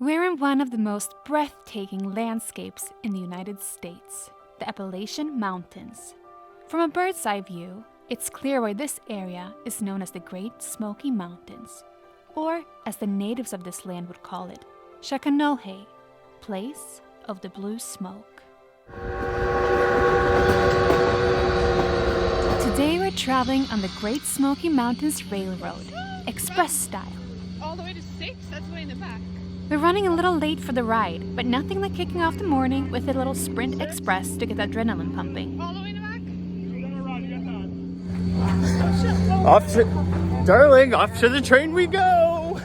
We're in one of the most breathtaking landscapes in the United States, the Appalachian Mountains. From a bird's eye view, it's clear why this area is known as the Great Smoky Mountains, or as the natives of this land would call it, Shaconage, place of the blue smoke. Today we're traveling on the Great Smoky Mountains Railroad, express style. All the way to 6? That's way in the back. We're running a little late for the ride, but nothing like kicking off the morning with a little sprint express to get the adrenaline pumping. All the way in the back? Darling, off to the train we go!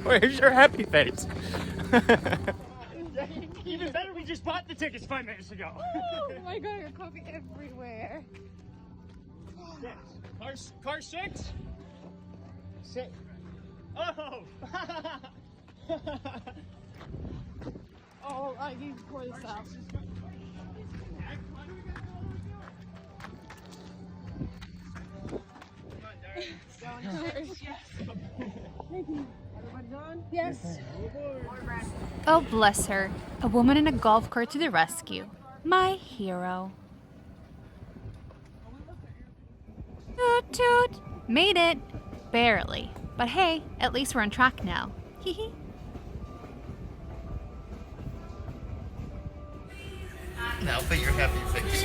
Where's your happy face? Even better, we just bought the tickets 5 minutes ago. Oh my god, you're coffee everywhere. Car 6? 6. Oh! Oh, I need to pour this out. Yes. Oh, bless her. A woman in a golf cart to the rescue. My hero. Toot toot. Made it. Barely. But hey, at least we're on track now. Hehe. Now for your happy face.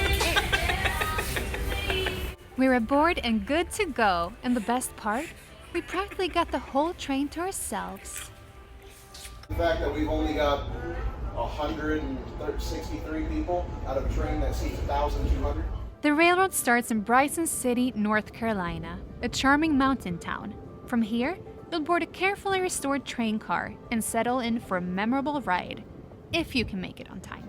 We're aboard and good to go. And the best part? We practically got the whole train to ourselves. The fact that we've only got 163 people out of a train that seats 1,200. The railroad starts in Bryson City, North Carolina, a charming mountain town. From here, you'll board a carefully restored train car and settle in for a memorable ride, if you can make it on time.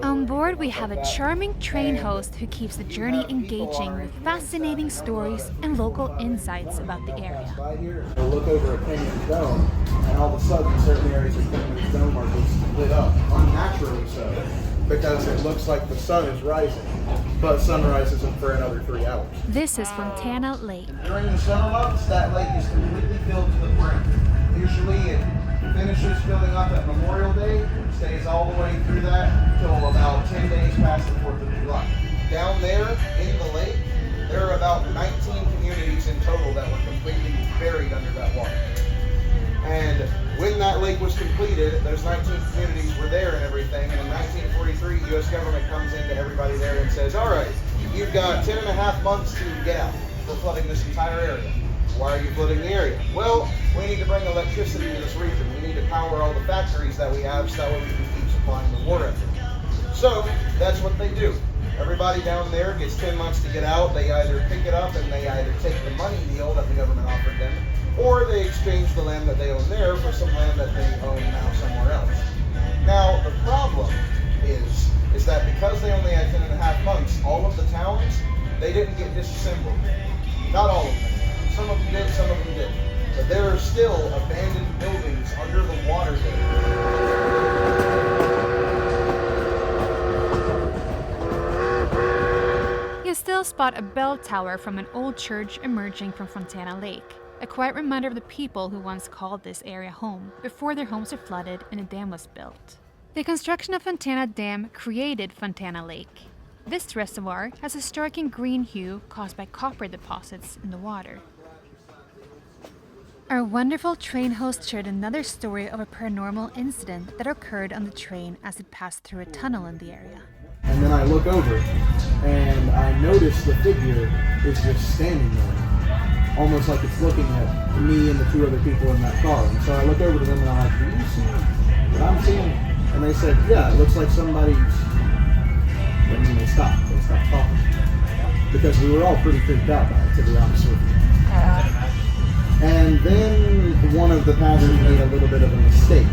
On board, we have a charming train host who keeps the journey engaging with fascinating stories and local insights about the area. We'll look over a canyon dome, and all of a sudden, certain areas of Canyon Dome are just lit up, unnaturally so, because it looks like the sun is rising, but sunrise isn't for another 3 hours. This is Fontana Lake. During the summer months, that lake is completely filled to the brim. Usually, it finishes filling up at Memorial Day, stays all the way through that till about 10 days past the 4th of July. Down there in the lake, there are about 19 communities in total that were completely buried under that water. And when that lake was completed, those 19 communities were there and everything, and in 1943, the U.S. government comes into everybody there and says, all right, you've got 10 and a half months to get out for flooding this entire area. Why are you flooding the area? Well, we need to bring electricity to this region. We need to power all the factories that we have so that way we can keep supplying the war effort. So, that's what they do. Everybody down there gets 10 months to get out. They either pick it up and they either take the money deal that the government offered them, or they exchange the land that they own there for some land that they own now somewhere else. Now, the problem is that because they only had 10 and a half months, all of the towns, they didn't get disassembled. Not all of them. Some of them did, some of them didn't. But there are still abandoned buildings under the water there. You still spot a bell tower from an old church emerging from Fontana Lake, a quiet reminder of the people who once called this area home before their homes were flooded and a dam was built. The construction of Fontana Dam created Fontana Lake. This reservoir has a striking green hue caused by copper deposits in the water. Our wonderful train host shared another story of a paranormal incident that occurred on the train as it passed through a tunnel in the area. And then I look over, and I notice the figure is just standing there, almost like it's looking at me and the 2 other people in that car. And so I look over to them and I'm like, do you see what I'm seeing? And they said, yeah, it looks like somebody's... And then they stopped talking. Because we were all pretty freaked out by it, to be honest with you. And then one of the passengers made a little bit of a mistake,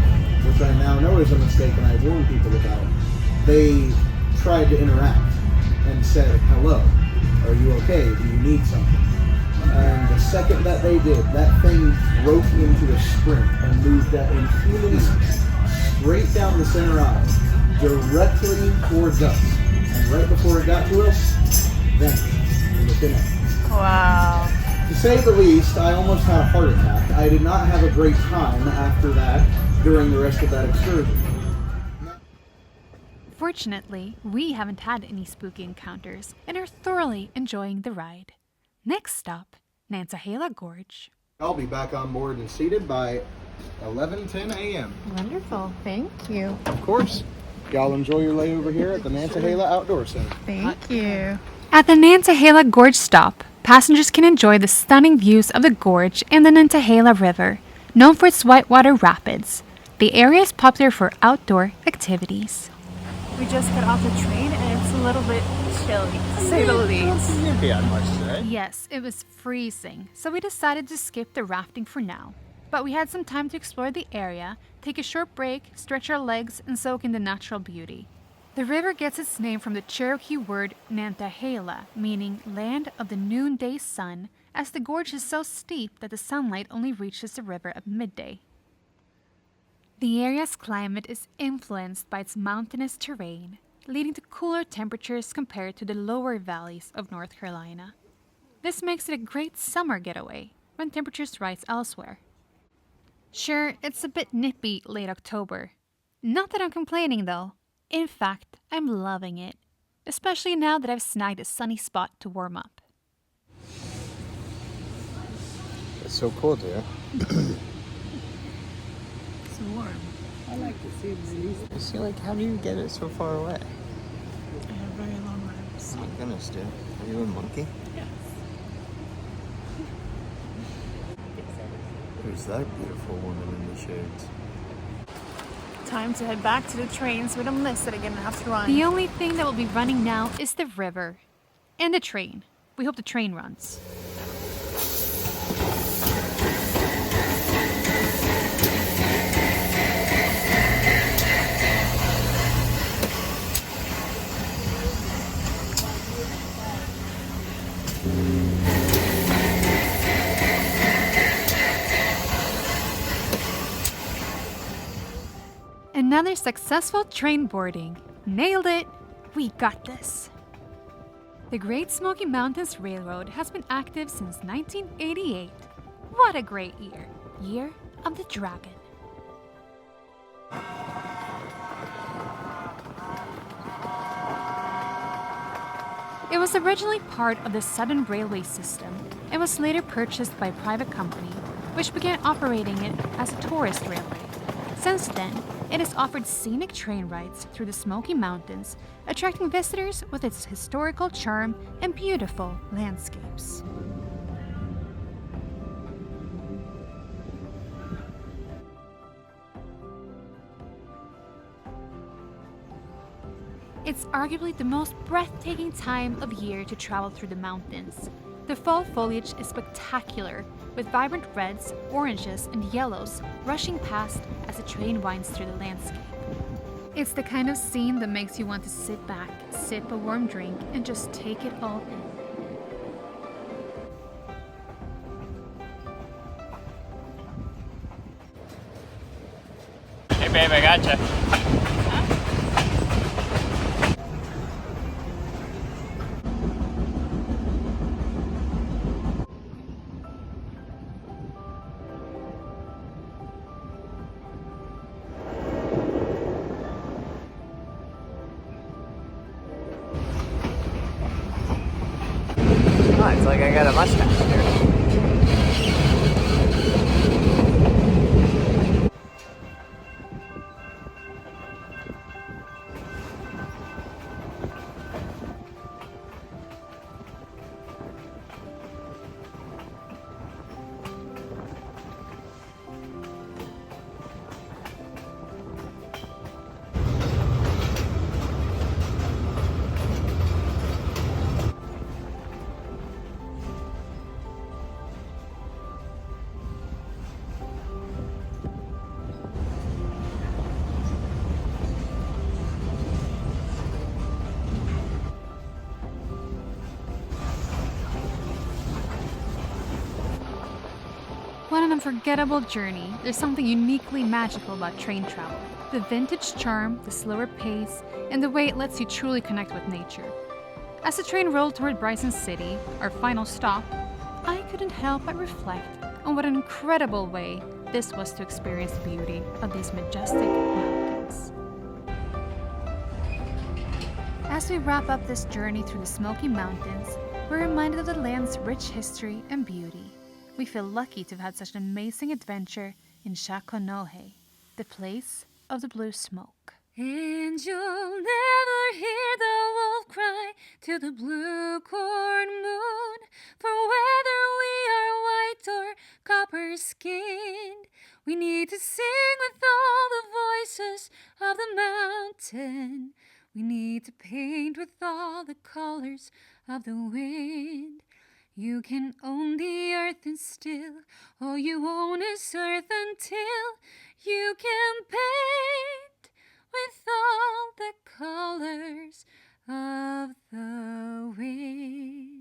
which I now know is a mistake and I warn people about. They tried to interact and said, hello, are you okay? Do you need something? And the second that they did, that thing broke into a sprint and moved at inhuman straight down the center aisle, directly towards us. And right before it got to us, vanished in the thin air. Wow. To say the least, I almost had a heart attack. I did not have a great time after that during the rest of that excursion. Fortunately, we haven't had any spooky encounters and are thoroughly enjoying the ride. Next stop, Nantahala Gorge. I'll be back on board and seated by 11:10 a.m. Wonderful. Thank you. Of course. Y'all enjoy your layover here at the Nantahala Outdoor Center. Thank you. At the Nantahala Gorge stop, passengers can enjoy the stunning views of the gorge and the Nantahala River, known for its whitewater rapids. The area is popular for outdoor activities. We just got off the train and it's a little bit chilly, to say the least. Didn't be that much today. Yes, it was freezing, so we decided to skip the rafting for now. But we had some time to explore the area, take a short break, stretch our legs, and soak in the natural beauty. The river gets its name from the Cherokee word Nantahala, meaning land of the noonday sun, as the gorge is so steep that the sunlight only reaches the river at midday. The area's climate is influenced by its mountainous terrain, leading to cooler temperatures compared to the lower valleys of North Carolina. This makes it a great summer getaway when temperatures rise elsewhere. Sure, it's a bit nippy late October. Not that I'm complaining though. In fact, I'm loving it, especially now that I've snagged a sunny spot to warm up. It's so cold here. It's warm. I like to see these. You see, like, how do you get it so far away? I have very long arms. Oh my goodness, dude. Are you a monkey? Yes. Who's that beautiful woman in the shades? Time to head back to the train so we don't miss it again and have to run. The only thing that will be running now is the river. And the train. We hope the train runs. Another successful train boarding. Nailed it! We got this! The Great Smoky Mountains Railroad has been active since 1988. What a great year! Year of the Dragon. It was originally part of the Southern Railway system and was later purchased by a private company, which began operating it as a tourist railway. Since then, it has offered scenic train rides through the Smoky Mountains, attracting visitors with its historical charm and beautiful landscapes. It's arguably the most breathtaking time of year to travel through the mountains. The fall foliage is spectacular, with vibrant reds, oranges, and yellows rushing past as the train winds through the landscape. It's the kind of scene that makes you want to sit back, sip a warm drink, and just take it all in. Hey, babe, I gotcha. Oh, it's like I got a mustache here. What an unforgettable journey. There's something uniquely magical about train travel. The vintage charm, the slower pace, and the way it lets you truly connect with nature. As the train rolled toward Bryson City, our final stop, I couldn't help but reflect on what an incredible way this was to experience the beauty of these majestic mountains. As we wrap up this journey through the Smoky Mountains, we're reminded of the land's rich history and beauty. We feel lucky to have had such an amazing adventure in Shaconage, the place of the blue smoke. And you'll never hear the wolf cry to the blue corn moon, for whether we are white or copper-skinned, we need to sing with all the voices of the mountain. We need to paint with all the colors of the wind. You can own the earth and still all you own is earth until you can paint with all the colors of the wind.